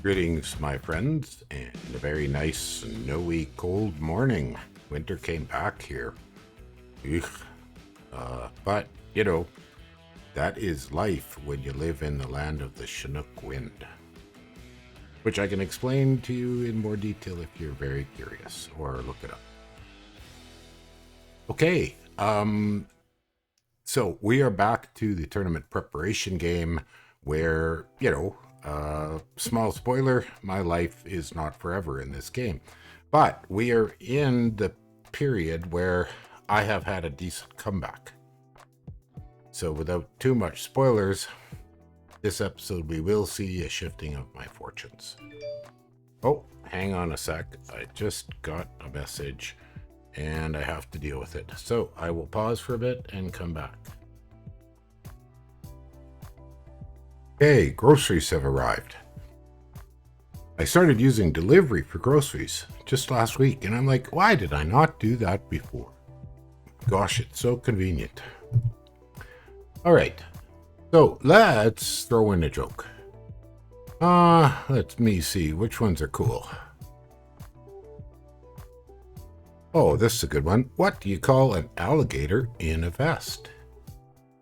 Greetings, my friends, and a very nice, snowy, cold morning. Winter came back here. Eugh. But, that is life when you live in the land of the Chinook wind, which I can explain to you in more detail if you're very curious, or look it up. Okay, so we are back to the tournament preparation game where, small spoiler, my life is not forever in this game. But we are in the period where I have had a decent comeback. So without too much spoilers, this episode we will see a shifting of my fortunes. Oh, hang on a sec. I just got a message and I have to deal with it. So I will pause for a bit and come back. Okay, groceries have arrived. I started using delivery for groceries just last week, and I'm like, why did I not do that before? Gosh, it's so convenient. All right, so let's throw in a joke. Let me see, which ones are cool? Oh, this is a good one. What do you call an alligator in a vest?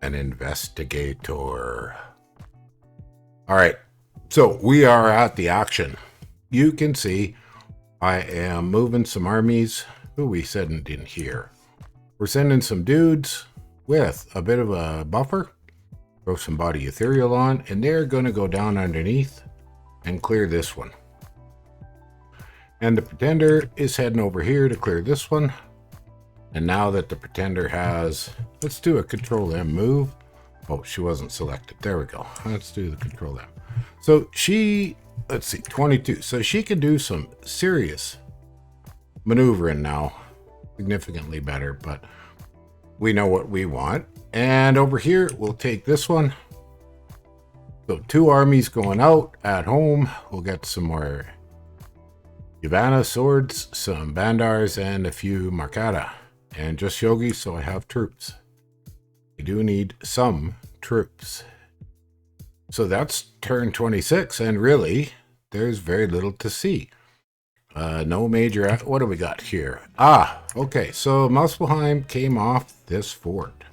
An investigator. All right, so we are at the action. You can see I am moving some armies. Who we sending in here? We're sending some dudes with a bit of a buffer. Throw some body ethereal on, and they're going to go down underneath and clear this one. And the pretender is heading over here to clear this one. And now that the pretender has, let's do a control M move. Oh, she wasn't selected. There we go. Let's do the control M. So she, let's see, 22. So she can do some serious maneuvering now. Significantly better, but we know what we want. And over here, we'll take this one. So 2 armies going out at home. We'll get some more Ivana swords, some Bandars, and a few Markata. And just Yogis, so I have troops. I do need some troops. So that's turn 26, and really, there's very little to see. No major... What do we got here? Okay, so Muspelheim came off this fort.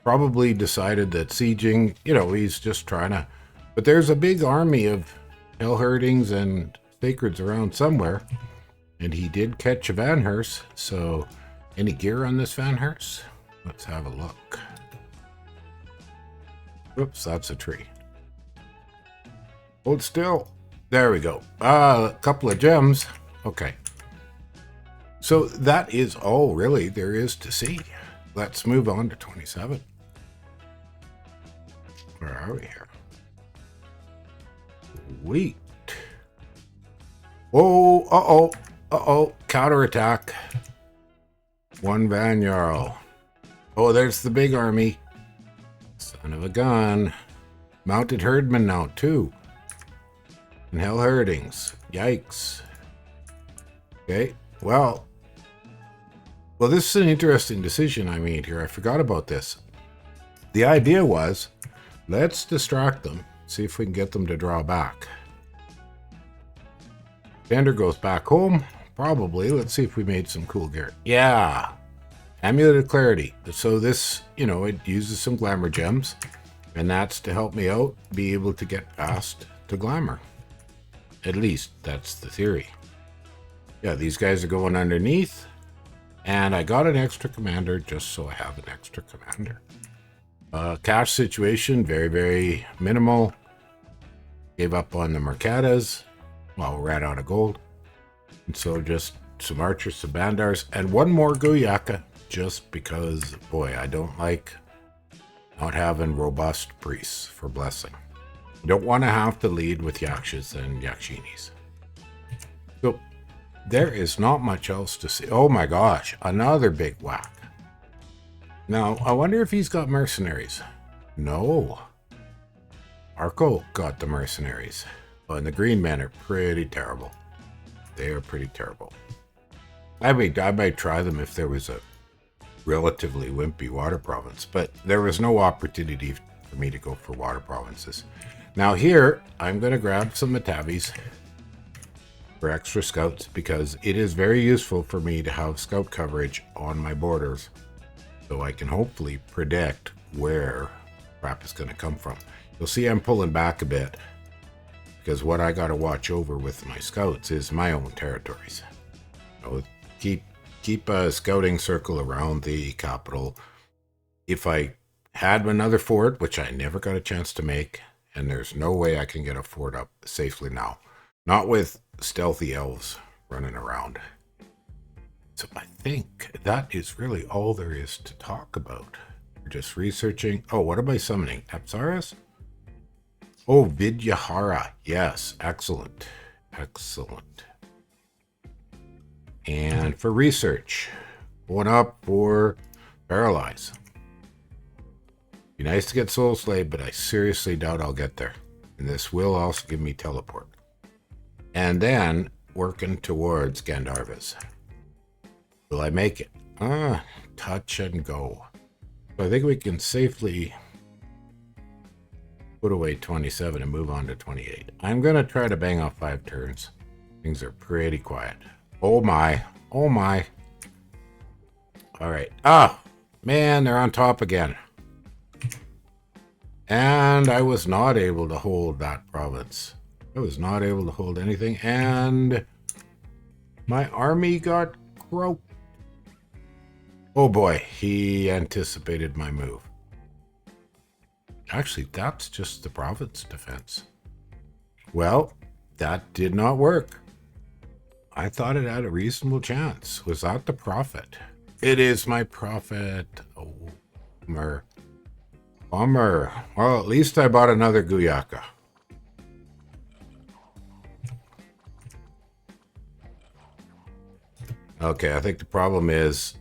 Probably decided that sieging, he's just trying to... But there's a big army of Hellherdings and Sacreds around somewhere, and he did catch a Van Hers, so any gear on this Van Hers? Let's have a look. Oops, that's a tree. Hold still. There we go. A couple of gems. Okay. So that is all really there is to see. Let's move on to 27. Where are we here? Sweet. Whoa, counterattack. 1 Van Jarl. Oh, there's the big army. Son of a gun. Mounted herdmen now, too. And Hellherdings. Yikes. Okay, well, this is an interesting decision I made here. I forgot about this. The idea was, let's distract them, see if we can get them to draw back. Xander goes back home. Probably. Let's see if we made some cool gear. Yeah. Amulet of Clarity. So this, it uses some glamour gems. And that's to help me out, be able to get past to glamour. At least, that's the theory. Yeah, these guys are going underneath. And I got an extra commander just so I have an extra commander. Cash situation, very, very minimal. Gave up on the Mercadas. Well, ran out of gold. And so just some archers, some bandars, and 1 more Goyaka. Just because, boy, I don't like not having robust priests for blessing. I don't want to have to lead with Yakshas and Yakshinis. So there is not much else to see. Oh my gosh, another big whack. Now, I wonder if he's got mercenaries. No. Arco got the mercenaries. And the green men are pretty terrible. They are pretty terrible. I might try them if there was a relatively wimpy water province, but there was no opportunity for me to go for water provinces. Now here, I'm going to grab some Metavis for extra scouts because it is very useful for me to have scout coverage on my borders so I can hopefully predict where crap is going to come from. You'll see I'm pulling back a bit because what I got to watch over with my scouts is my own territories. So keep a scouting circle around the capital. If I had another fort, which I never got a chance to make, and there's no way I can get a fort up safely now. Not with stealthy elves running around. So I think that is really all there is to talk about. We're just researching. Oh, what am I summoning? Apsaras? Oh, Vidyahara. Yes, excellent. Excellent. And for research, going up for Paralyze. Be nice to get Soul Slave, but I seriously doubt I'll get there. And this will also give me Teleport. And then working towards Gandharvas. Will I make it? Touch and go. So I think we can safely put away 27 and move on to 28. I'm going to try to bang off 5 turns. Things are pretty quiet. Oh my. Oh my. All right. Ah, man, they're on top again. And I was not able to hold that province. I was not able to hold anything. And my army got croaked. Oh boy, he anticipated my move. Actually, that's just the province defense. Well, that did not work. I thought it had a reasonable chance. Was that the prophet? It is my prophet. Oh, bummer. Bummer. Well, at least I bought another Guyaka. Okay, I think the problem is,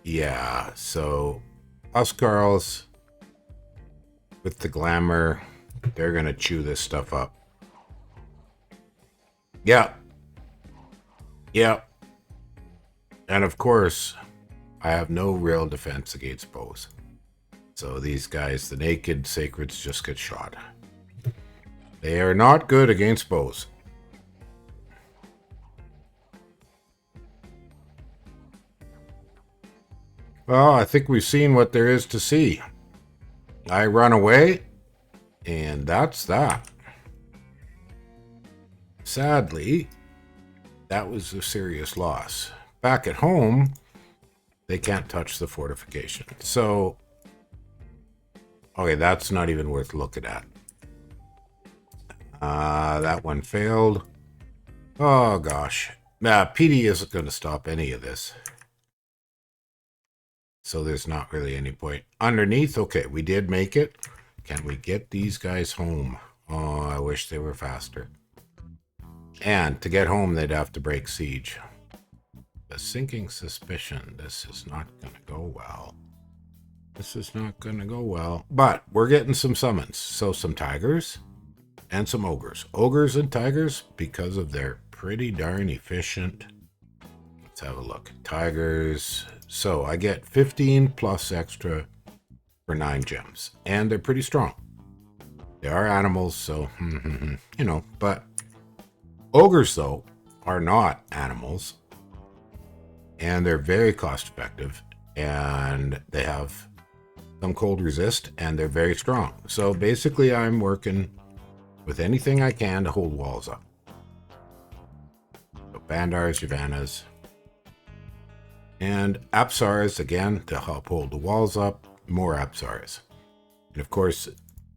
yeah, so us girls with the glamour, they're going to chew this stuff up. Yeah. Yeah. And of course, I have no real defense against bows. So these guys, the naked sacreds, just get shot. They are not good against bows. Well, I think we've seen what there is to see. I run away, and that's that. Sadly, that was a serious loss. Back at home, they can't touch the fortification. So, okay, that's not even worth looking at. That one failed. Oh, gosh. Nah, PD isn't going to stop any of this. So there's not really any point. Underneath, okay, we did make it. Can we get these guys home? Oh, I wish they were faster. And to get home, they'd have to break siege. A sinking suspicion. This is not going to go well. This is not going to go well. But we're getting some summons. So some tigers and some ogres. Ogres and tigers, because of their pretty darn efficient. Let's have a look. Tigers. So I get 15 plus extra for 9 gems. And they're pretty strong. They are animals, so, you know, but ogres, though, are not animals. And they're very cost effective. And they have some cold resist, and they're very strong. So basically, I'm working with anything I can to hold walls up. So Bandars, Yavanas, and Apsaras, again, to help hold the walls up. More Apsaras. And of course,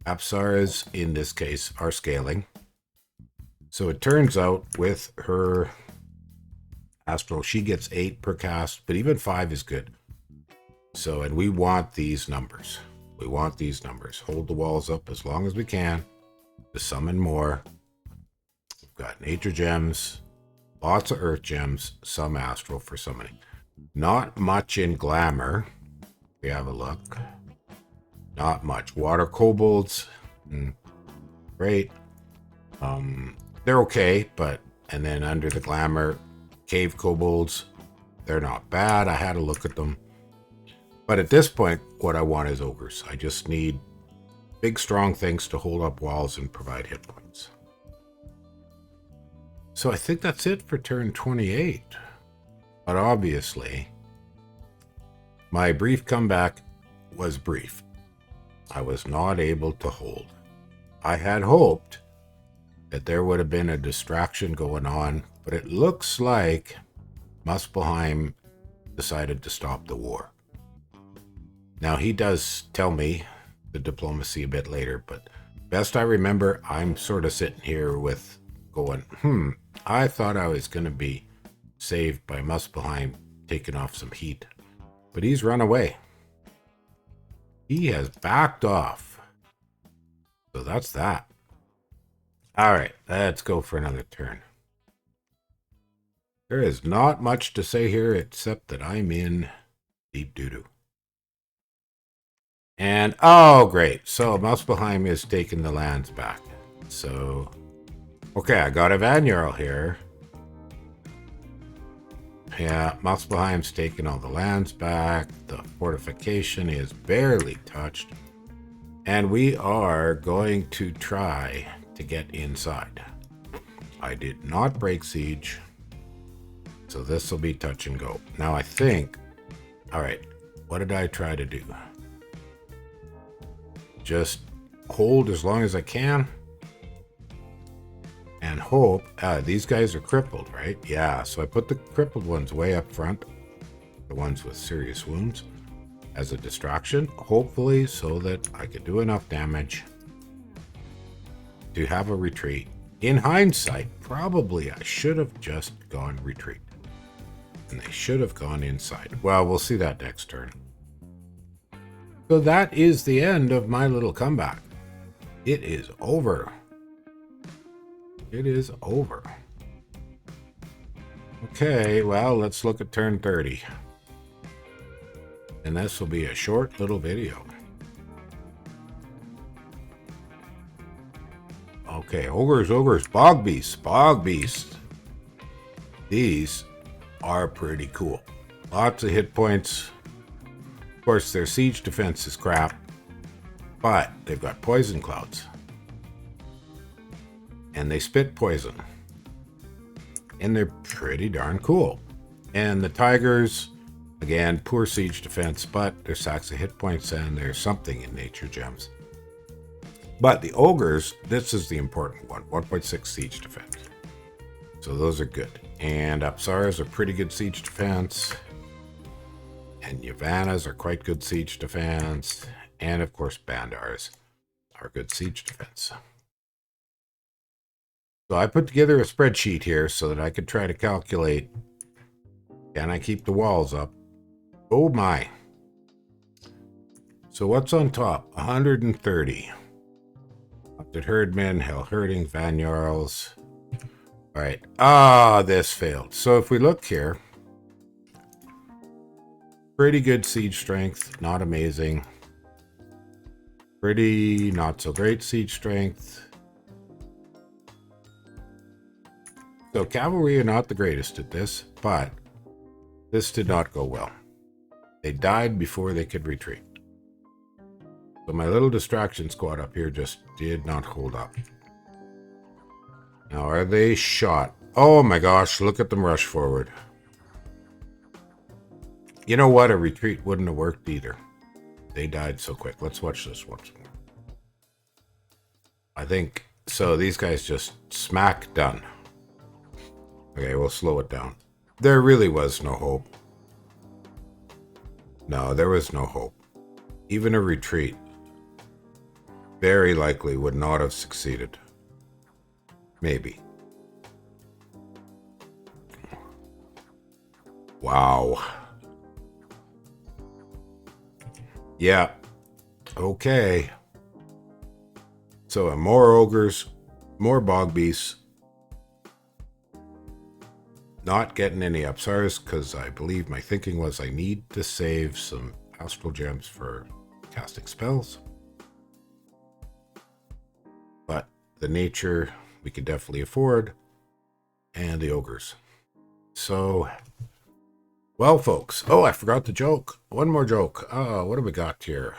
Apsaras, in this case, are scaling. So it turns out with her Astral, she gets 8 per cast, but even 5 is good. So, and we want these numbers. We want these numbers. Hold the walls up as long as we can to summon more. We've got nature gems, lots of earth gems, some astral for summoning. Not much in glamour. We have a look. Not much. Water kobolds. Great. They're okay, but, and then under the glamour, cave kobolds. They're not bad. I had a look at them. But at this point, what I want is ogres. I just need big, strong things to hold up walls and provide hit points. So I think that's it for turn 28. But obviously, my brief comeback was brief. I was not able to hold. I had hoped that there would have been a distraction going on, but it looks like Muspelheim decided to stop the war. Now, he does tell me the diplomacy a bit later, but best I remember, I'm sort of sitting here with going, I thought I was going to be saved by Muspelheim taking off some heat, but he's run away. He has backed off. So that's that. All right, let's go for another turn. There is not much to say here except that I'm in deep doo-doo. And, oh, great. So Muspelheim is taking the lands back. So, okay, I got a Van Jarl here. Yeah, Muspelheim's taking all the lands back. The fortification is barely touched. And we are going to try to get inside. I did not break siege. So this will be touch and go. Now I think, all right, what did I try to do? Just hold as long as I can. And hope, these guys are crippled, right? Yeah, so I put the crippled ones way up front. The ones with serious wounds. As a distraction, hopefully so that I could do enough damage to have a retreat. In hindsight, probably I should have just gone retreat. And they should have gone inside. Well, we'll see that next turn. So that is the end of my little comeback. It is over. It is over. Okay, well, let's look at turn 30. And this will be a short little video. Okay, ogres, bog beasts. These are pretty cool. Lots of hit points. Of course, their siege defense is crap, but they've got poison clouds. And they spit poison. And they're pretty darn cool. And the tigers, again, poor siege defense, but their sacks of hit points and there's something in nature gems. But the ogres, this is the important one, 1.6 siege defense. So those are good. And Apsaras are pretty good siege defense. And Yavannas are quite good siege defense. And of course, Bandars are good siege defense. So I put together a spreadsheet here so that I could try to calculate, can I keep the walls up? Oh my. So what's on top? 130. Opted herdmen, hell herding, Van Jarls. All right. Ah, this failed. So if we look here, pretty good siege strength, not amazing. Pretty not so great siege strength. So cavalry are not the greatest at this, but this did not go well. They died before they could retreat. So my little distraction squad up here just did not hold up. Now are they shot? Oh my gosh, look at them rush forward. You know what? A retreat wouldn't have worked either. They died so quick. Let's watch this once more. I think, so these guys just smack done. Okay, we'll slow it down. There really was no hope. No, there was no hope. Even a retreat very likely would not have succeeded. Maybe. Wow. Yeah. Okay. So more ogres, more bog beasts. Not getting any Apsaras because I believe my thinking was I need to save some astral gems for casting spells. But the nature we could definitely afford, and the ogres. So, well, folks. Oh, I forgot the joke. One more joke. What do we got here?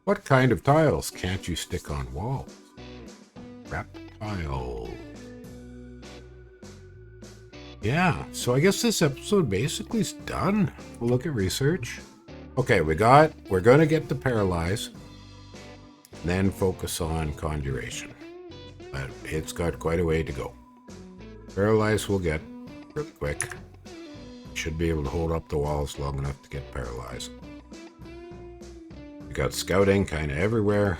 What kind of tiles can't you stick on walls? Reptiles. Yeah, so I guess this episode basically is done. We'll look at research. Okay, we're going to get the paralyze, then focus on conjuration. But it's got quite a way to go. Paralyze we'll get really quick. Should be able to hold up the walls long enough to get paralyzed. We got scouting kind of everywhere.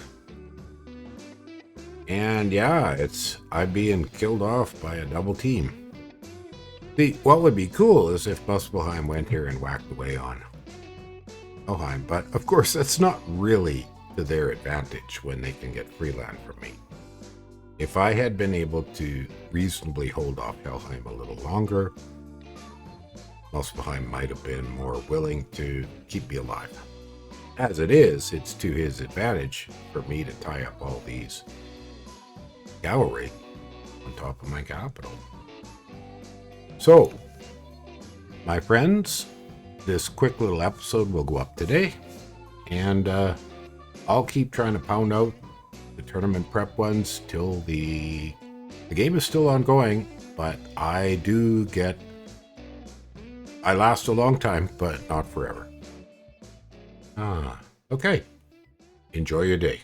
And yeah, I'm being killed off by a double team. See, what would be cool is if Muspelheim went here and whacked away on Helheim, but of course that's not really to their advantage when they can get free land from me. If I had been able to reasonably hold off Helheim a little longer, Muspelheim might have been more willing to keep me alive. As it is, it's to his advantage for me to tie up all these cavalry on top of my capital. So, my friends, this quick little episode will go up today, and I'll keep trying to pound out the tournament prep ones till the game is still ongoing, but I last a long time, but not forever. Okay. Enjoy your day.